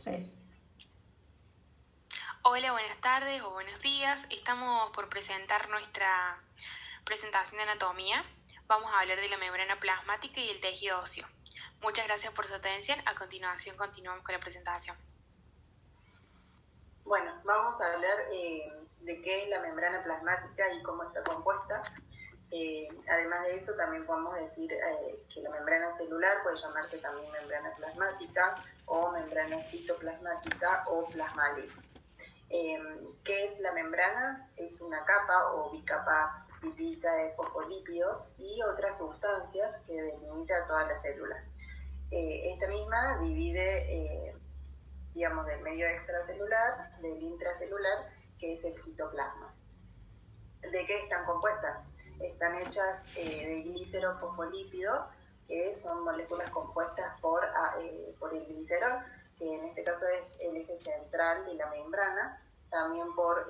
3. Hola, buenas tardes o buenos días. Estamos por presentar nuestra presentación de anatomía. Vamos a hablar de la membrana plasmática y el tejido óseo. Muchas gracias por su atención. A continuación continuamos con la presentación. Bueno, vamos a hablar de qué es la membrana plasmática y cómo está compuesta. Además de eso, también podemos decir que la membrana celular puede llamarse también membrana plasmática o membrana citoplasmática o plasmálica. ¿Qué es la membrana? Es una capa o bicapa lipídica de fosfolípidos y otras sustancias que delimita toda la célula. Esta misma divide, del medio extracelular, del intracelular, que es el citoplasma. ¿De qué están compuestas? Están hechas de glicerofosfolípidos, que son moléculas compuestas por el glicerol, que en este caso es el eje central de la membrana, también por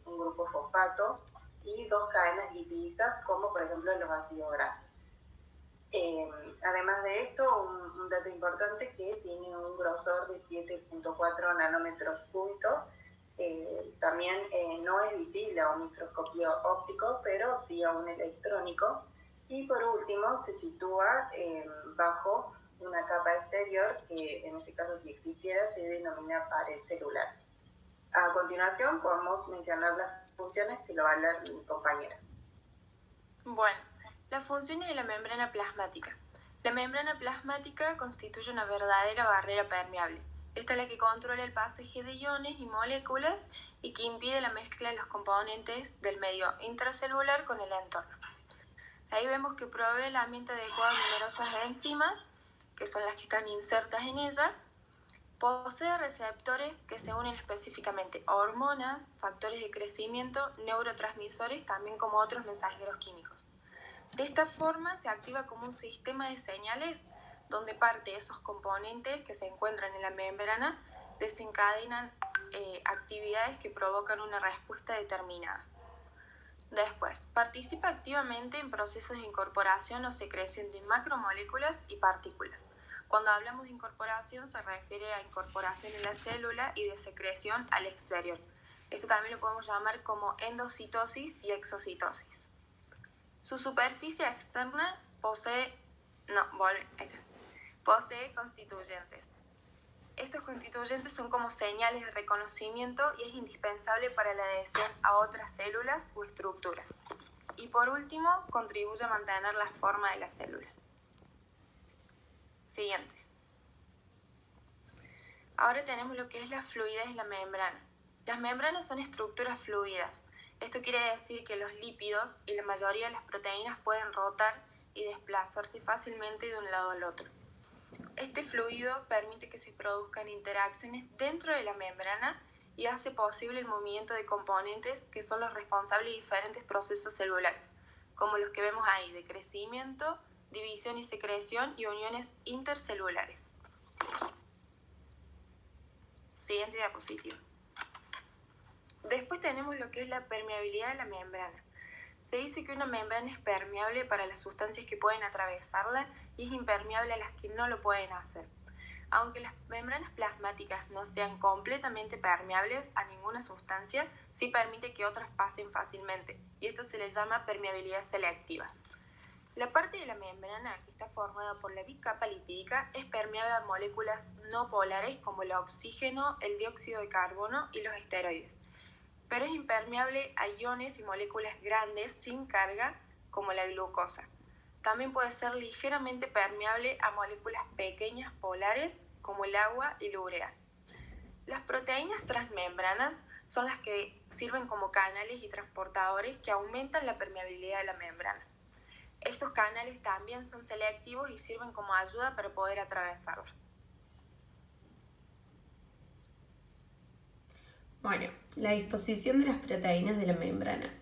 un grupo fosfato y dos cadenas lipídicas, como por ejemplo los ácidos grasos. Además de esto, un dato importante que tiene un grosor de 7.4 nanómetros cúbicos. También no es visible a un microscopio óptico, pero sí a un electrónico. Y por último, se sitúa bajo una capa exterior que en este caso, si existiera, se denomina pared celular. A continuación podemos mencionar las funciones que lo va a hablar mi compañera. Bueno, las funciones de la membrana plasmática. La membrana plasmática constituye una verdadera barrera permeable. Esta es la que controla el pasaje de iones y moléculas y que impide la mezcla de los componentes del medio intracelular con el entorno. Ahí vemos que provee el ambiente adecuado a numerosas enzimas, que son las que están insertas en ella. Posee receptores que se unen específicamente a hormonas, factores de crecimiento, neurotransmisores, también como otros mensajeros químicos. De esta forma se activa como un sistema de señales donde parte de esos componentes que se encuentran en la membrana desencadenan actividades que provocan una respuesta determinada. Después, participa activamente en procesos de incorporación o secreción de macromoléculas y partículas. Cuando hablamos de incorporación se refiere a incorporación en la célula y de secreción al exterior. Esto también lo podemos llamar como endocitosis y exocitosis. Su superficie externa posee constituyentes. Estos constituyentes son como señales de reconocimiento y es indispensable para la adhesión a otras células o estructuras. Y por último, contribuye a mantener la forma de la célula. Siguiente. Ahora tenemos lo que es la fluidez de la membrana. Las membranas son estructuras fluidas. Esto quiere decir que los lípidos y la mayoría de las proteínas pueden rotar y desplazarse fácilmente de un lado al otro. Este fluido permite que se produzcan interacciones dentro de la membrana y hace posible el movimiento de componentes que son los responsables de diferentes procesos celulares, como los que vemos ahí, de crecimiento, división y secreción y uniones intercelulares. Siguiente diapositiva. Después tenemos lo que es la permeabilidad de la membrana. Se dice que una membrana es permeable para las sustancias que pueden atravesarla y es impermeable a las que no lo pueden hacer. Aunque las membranas plasmáticas no sean completamente permeables a ninguna sustancia, sí permite que otras pasen fácilmente, y esto se le llama permeabilidad selectiva. La parte de la membrana que está formada por la bicapa lipídica es permeable a moléculas no polares como el oxígeno, el dióxido de carbono y los esteroides, pero es impermeable a iones y moléculas grandes sin carga como la glucosa. También puede ser ligeramente permeable a moléculas pequeñas polares como el agua y la urea. Las proteínas transmembranas son las que sirven como canales y transportadores que aumentan la permeabilidad de la membrana. Estos canales también son selectivos y sirven como ayuda para poder atravesarla. Bueno, la disposición de las proteínas de la membrana.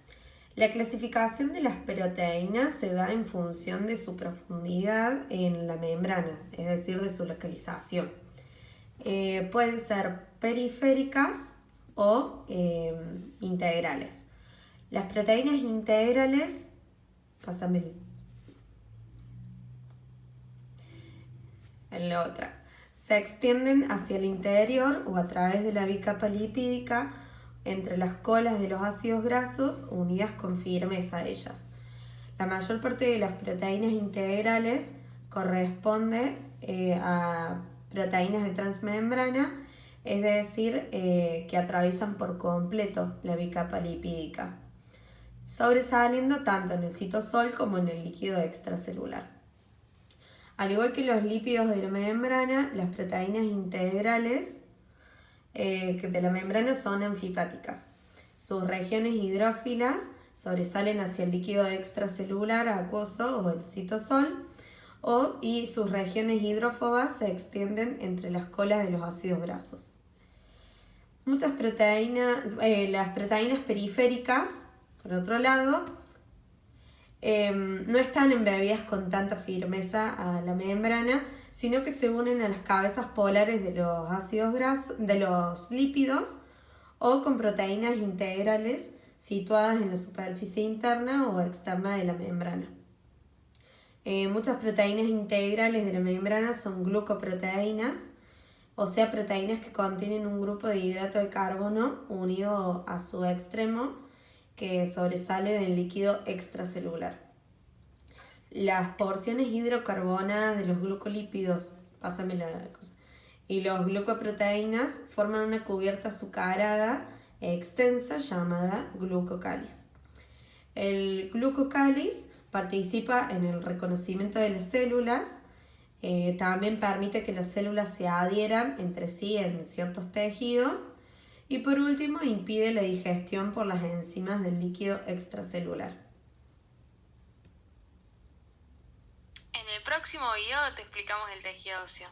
La clasificación de las proteínas se da en función de su profundidad en la membrana, es decir, de su localización. Pueden ser periféricas o integrales. Las proteínas integrales, pásame en la otra, Se extienden hacia el interior o a través de la bicapa lipídica entre las colas de los ácidos grasos unidas con firmeza a ellas. La mayor parte de las proteínas integrales corresponde a proteínas de transmembrana, es decir, que atraviesan por completo la bicapa lipídica, sobresaliendo tanto en el citosol como en el líquido extracelular. Al igual que los lípidos de la membrana, las proteínas integrales de la membrana son anfipáticas. Sus regiones hidrófilas sobresalen hacia el líquido extracelular acuoso o el citosol, y sus regiones hidrófobas se extienden entre las colas de los ácidos grasos. Muchas proteínas, las proteínas periféricas, por otro lado, no están embebidas con tanta firmeza a la membrana, sino que se unen a las cabezas polares de los ácidos grasos, de los lípidos, o con proteínas integrales situadas en la superficie interna o externa de la membrana. Muchas proteínas integrales de la membrana son glucoproteínas, o sea, proteínas que contienen un grupo de hidrato de carbono unido a su extremo que sobresale del líquido extracelular. Las porciones hidrocarbonadas de los glucolípidos, y los glucoproteínas forman una cubierta azucarada extensa llamada glucocáliz. El glucocáliz participa en el reconocimiento de las células, también permite que las células se adhieran entre sí en ciertos tejidos y por último impide la digestión por las enzimas del líquido extracelular. En el próximo video te explicamos el tejido óseo.